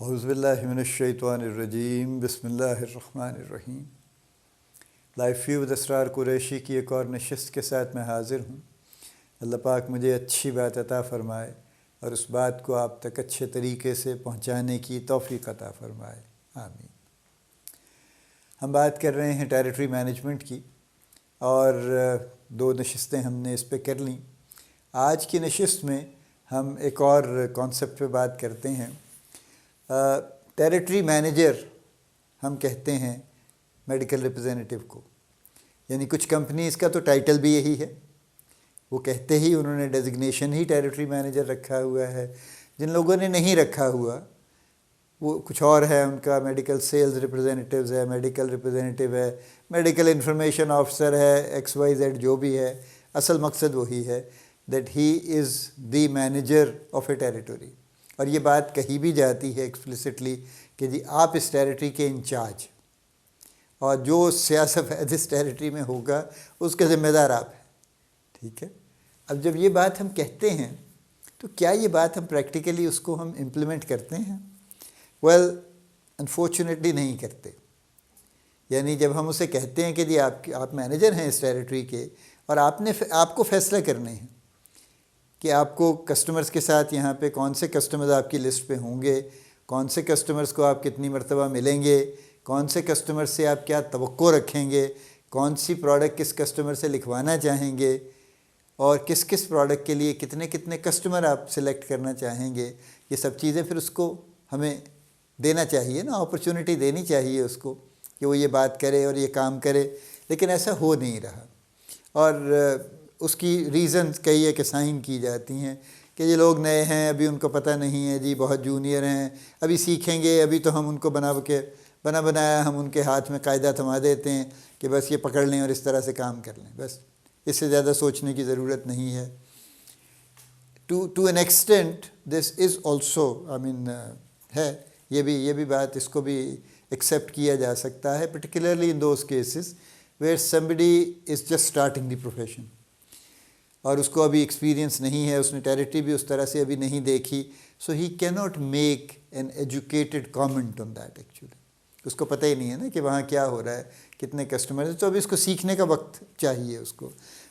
اعوذ باللہ من الشیطان الرجیم، بسم اللہ الرحمن الرحیم۔ لائف ویو ود اسرار قریشی کی ایک اور نشست کے ساتھ میں حاضر ہوں۔ اللہ پاک مجھے اچھی بات عطا فرمائے اور اس بات کو آپ تک اچھے طریقے سے پہنچانے کی توفیق عطا فرمائے، آمین۔ ہم بات کر رہے ہیں ٹیریٹری مینجمنٹ کی، اور 2 نشستیں ہم نے اس پہ کر لیں۔ آج کی نشست میں ہم ایک اور کانسیپٹ پہ بات کرتے ہیں۔ ٹیریٹری مینیجر ہم کہتے ہیں میڈیکل ریپرزینٹیو کو، یعنی کچھ کمپنیز کا تو ٹائٹل بھی یہی ہے، وہ کہتے ہی انہوں نے ڈیزگنیشن ہی ٹیریٹری مینیجر رکھا ہوا ہے۔ جن لوگوں نے نہیں رکھا ہوا وہ کچھ اور ہے، ان کا میڈیکل سیلز ریپرزینٹیوز ہے، میڈیکل ریپرزینٹیو ہے، میڈیکل انفارمیشن آفیسر ہے، XYZ جو بھی ہے، اصل مقصد وہی ہے that he is the manager of a territory. اور یہ بات کہی بھی جاتی ہے ایکسپلسٹلی کہ جی آپ اس ٹیریٹری کے انچارج، اور جو سیاست اس ٹیریٹری میں ہوگا اس کے ذمہ دار آپ ہیں، ٹھیک ہے۔ اب جب یہ بات ہم کہتے ہیں تو کیا یہ بات ہم پریکٹیکلی اس کو ہم امپلیمنٹ کرتے ہیں؟ ویل انفارچونیٹلی نہیں کرتے۔ یعنی جب ہم اسے کہتے ہیں کہ جی آپ مینیجر ہیں اس ٹیریٹری کے، اور آپ کو فیصلہ کرنے ہیں کہ آپ کو کسٹمرز کے ساتھ یہاں پہ کون سے کسٹمرز آپ کی لسٹ پہ ہوں گے، کون سے کسٹمرز کو آپ کتنی مرتبہ ملیں گے، کون سے کسٹمر سے آپ کیا توقع رکھیں گے، کون سی پروڈکٹ کس کسٹمر سے لکھوانا چاہیں گے، اور کس پروڈکٹ کے لیے کتنے کسٹمر آپ سلیکٹ کرنا چاہیں گے، یہ سب چیزیں پھر اس کو ہمیں دینا چاہیے نا، اپرچونٹی دینی چاہیے اس کو کہ وہ یہ بات کرے اور یہ کام کرے، لیکن ایسا ہو نہیں رہا۔ اور اس کی ریزنز کئی ایک اسائن کی جاتی ہیں کہ یہ لوگ نئے ہیں، ابھی ان کو پتہ نہیں ہے، جی بہت جونیئر ہیں، ابھی سیکھیں گے، ابھی تو ہم ان کو بنا بنایا ہم ان کے ہاتھ میں قاعدہ تھما دیتے ہیں کہ بس یہ پکڑ لیں اور اس طرح سے کام کر لیں، بس اس سے زیادہ سوچنے کی ضرورت نہیں ہے۔ To an extent this is also ہے، یہ بھی بات، اس کو بھی ایکسیپٹ کیا جا سکتا ہے، particularly in those cases where somebody is just starting the profession, اور اس کو ابھی ایکسپیرینس نہیں ہے، اس نے ٹیریٹری بھی اس طرح سے ابھی نہیں دیکھی، so he cannot make an educated comment on that. Actually اس کو پتہ ہی نہیں ہے نا کہ وہاں کیا ہو رہا ہے، کتنے کسٹمر، تو ابھی اس کو سیکھنے کا وقت چاہیے اس کو۔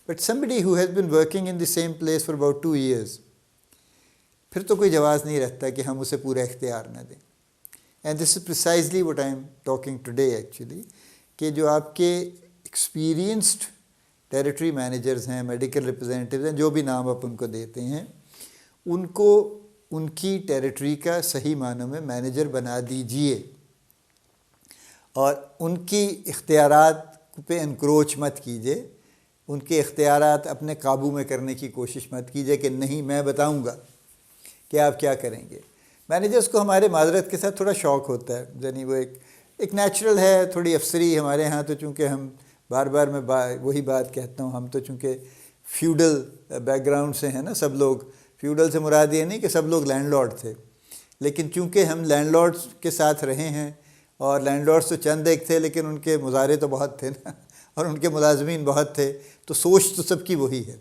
But somebody who has been working in the same place for about 2 years، پھر تو کوئی جواز نہیں رہتا کہ ہم اسے پورا اختیار نہ دیں۔ And this is precisely what I am talking today actually, کہ جو آپ کے ایکسپیرینسڈ ٹیریٹری مینیجرز ہیں، میڈیکل ریپرزینٹیوز ہیں، جو بھی نام آپ ان کو دیتے ہیں، ان کو ان کی ٹیریٹری کا صحیح معنوں میں مینیجر بنا دیجئے، اور ان کی اختیارات پہ انکروچ مت کیجئے، ان کے اختیارات اپنے قابو میں کرنے کی کوشش مت کیجئے کہ نہیں میں بتاؤں گا کہ آپ کیا کریں گے۔ مینیجرز کو ہمارے معذرت کے ساتھ تھوڑا شوق ہوتا ہے، یعنی وہ ایک نیچرل ہے تھوڑی افسری ہمارے ہاں، تو چونکہ ہم بار میں وہی بات کہتا ہوں، ہم تو چونکہ فیوڈل بیک گراؤنڈ سے ہیں نا، سب لوگ، فیوڈل سے مراد یہ نہیں کہ سب لوگ لینڈ لارڈ تھے، لیکن چونکہ ہم لینڈ لارڈز کے ساتھ رہے ہیں، اور لینڈ لارڈز تو چند ایک تھے لیکن ان کے مظاہرے تو بہت تھے نا، اور ان کے ملازمین بہت تھے، تو سوچ تو سب کی وہی ہے،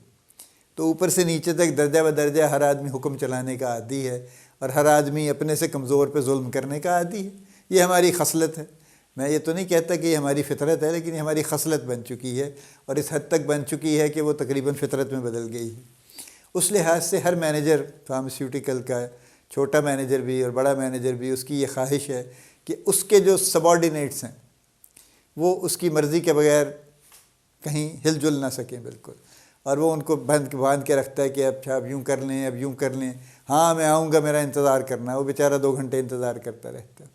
تو اوپر سے نیچے تک درجہ بدرجہ ہر آدمی حکم چلانے کا عادی ہے، اور ہر آدمی اپنے سے کمزور پہ ظلم کرنے کا عادی ہے۔ یہ ہماری خصلت ہے، میں یہ تو نہیں کہتا کہ یہ ہماری فطرت ہے، لیکن یہ ہماری خصلت بن چکی ہے، اور اس حد تک بن چکی ہے کہ وہ تقریباً فطرت میں بدل گئی ہے۔ اس لحاظ سے ہر مینیجر فارماسیوٹیکل کا، چھوٹا مینیجر بھی اور بڑا مینیجر بھی، اس کی یہ خواہش ہے کہ اس کے جو سب آرڈینیٹس ہیں وہ اس کی مرضی کے بغیر کہیں ہل جل نہ سکیں بالکل، اور وہ ان کو باندھ کے رکھتا ہے کہ اب یوں کر لیں، اب یوں کر لیں، ہاں میں آؤں گا، میرا انتظار کرنا ہے۔ وہ بیچارہ 2 گھنٹے انتظار کرتا رہتا ہے،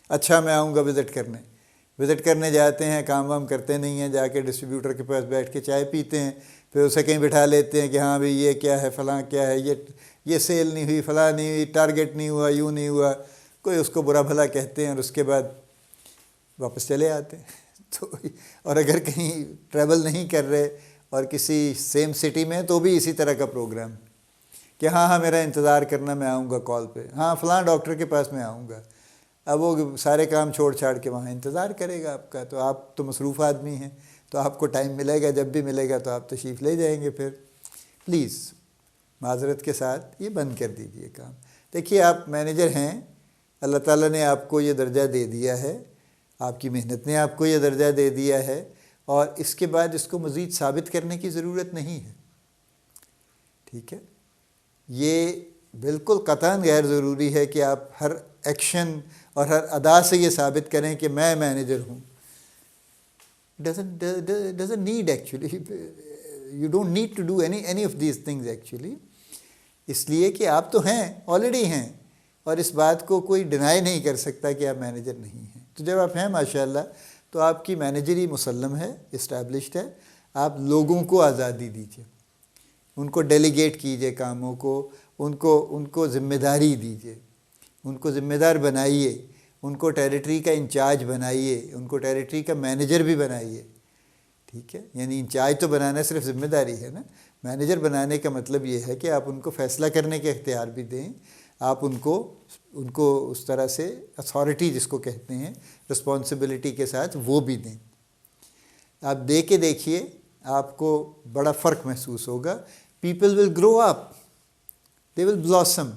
اچھا میں آؤں گا وزٹ کرنے جاتے ہیں، کام وام کرتے نہیں ہیں، جا کے ڈسٹریبیوٹر کے پاس بیٹھ کے چائے پیتے ہیں، پھر اسے کہیں بٹھا لیتے ہیں کہ ہاں بھئی یہ کیا ہے، فلاں کیا ہے، یہ سیل نہیں ہوئی، فلاں نہیں ہوئی، ٹارگٹ نہیں ہوا، یوں نہیں ہوا، کوئی اس کو برا بھلا کہتے ہیں، اور اس کے بعد واپس چلے آتے ہیں۔ تو اور اگر کہیں ٹریول نہیں کر رہے اور کسی سیم سٹی میں، تو بھی اسی طرح کا پروگرام کہ ہاں میرا انتظار کرنا، میں آؤں گا کال پہ، ہاں فلاں ڈاکٹر کے پاس میں آؤں گا۔ اب وہ سارے کام چھوڑ چھاڑ کے وہاں انتظار کرے گا آپ کا، تو آپ تو مصروف آدمی ہیں، تو آپ کو ٹائم ملے گا، جب بھی ملے گا تو آپ تشریف لے جائیں گے۔ پھر پلیز معذرت کے ساتھ یہ بند کر دیجئے کام۔ دیکھیے آپ مینیجر ہیں، اللہ تعالیٰ نے آپ کو یہ درجہ دے دیا ہے، آپ کی محنت نے آپ کو یہ درجہ دے دیا ہے، اور اس کے بعد اس کو مزید ثابت کرنے کی ضرورت نہیں ہے. ٹھیک ہے، یہ بالکل قطعاً غیر ضروری ہے کہ آپ ہر ایکشن اور ہر ادا سے یہ ثابت کریں کہ میں مینیجر ہوں. doesn't need actually. You don't need to do any of these things actually. اس لیے کہ آپ تو ہیں، آلریڈی ہیں، اور اس بات کو کوئی ڈینائی نہیں کر سکتا کہ آپ مینیجر نہیں ہیں. تو جب آپ ہیں ماشاءاللہ تو آپ کی مینیجری مسلم ہے، اسٹیبلشڈ ہے. آپ لوگوں کو آزادی دیجیے، ان کو ڈیلیگیٹ کیجیے کاموں کو، ان کو ذمہ داری دیجیے، ان کو ذمہ دار بنائیے، ان کو ٹیریٹری کا انچارج بنائیے، ان کو ٹیریٹری کا مینیجر بھی بنائیے. ٹھیک ہے، یعنی انچارج تو بنانا صرف ذمہ داری ہے نا، مینیجر بنانے کا مطلب یہ ہے کہ آپ ان کو فیصلہ کرنے کے اختیار بھی دیں، آپ ان کو اس طرح سے اتھارٹی جس کو کہتے ہیں رسپانسبلٹی کے ساتھ وہ بھی دیں. آپ دے کے دیکھیے، آپ کو بڑا فرق محسوس ہوگا. People will grow up, they will blossom,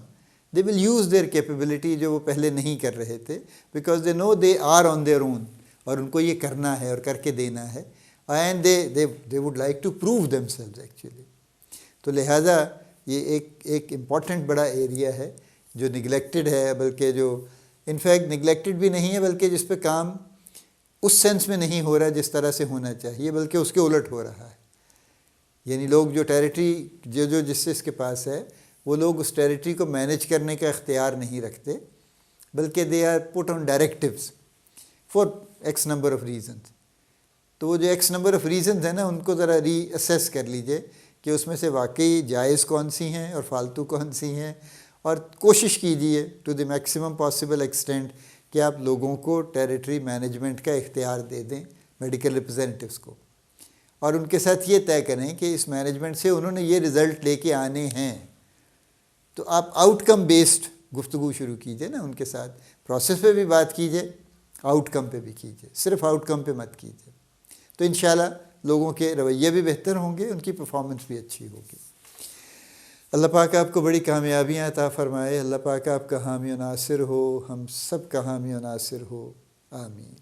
they will use their capability جو وہ پہلے نہیں کر رہے تھے، because they know they are on their own, اور ان کو یہ کرنا ہے اور کر کے دینا ہے. And they would like to prove themselves actually. تو لہٰذا یہ ایک امپورٹنٹ بڑا ایریا ہے جو نگلیکٹڈ ہے، بلکہ جو انفیکٹ نگلیکٹڈ بھی نہیں ہے، بلکہ جس پہ کام اس سینس میں نہیں ہو رہا جس طرح سے ہونا چاہیے، بلکہ اس کے الٹ ہو رہا ہے. یعنی لوگ جو ٹیریٹری جو جس سے اس کے پاس ہے، وہ لوگ اس ٹیریٹری کو مینیج کرنے کا اختیار نہیں رکھتے، بلکہ they are put on directives for x number of reasons. تو وہ جو ایکس نمبر آف ریزنز ہیں نا، ان کو ذرا ری اسیس کر لیجئے کہ اس میں سے واقعی جائز کون سی ہیں اور فالتو کون سی ہیں، اور کوشش کیجئے to the maximum possible extent کہ آپ لوگوں کو ٹیریٹری مینجمنٹ کا اختیار دے دیں، میڈیکل ریپرزینٹیوز کو، اور ان کے ساتھ یہ طے کریں کہ اس مینجمنٹ سے انہوں نے یہ رزلٹ لے کے آنے ہیں. تو آپ آؤٹ کم بیسڈ گفتگو شروع کیجئے نا ان کے ساتھ، پروسیس پہ بھی بات کیجئے، آؤٹ کم پہ بھی کیجئے، صرف آؤٹ کم پہ مت کیجئے. تو انشاءاللہ لوگوں کے رویے بھی بہتر ہوں گے، ان کی پرفارمنس بھی اچھی ہوگی. اللہ پاک آپ کو بڑی کامیابیاں عطا فرمائے. اللہ پاک آپ کا حامی و ناصر ہو، ہم سب کا حامی و ناصر ہو. آمین.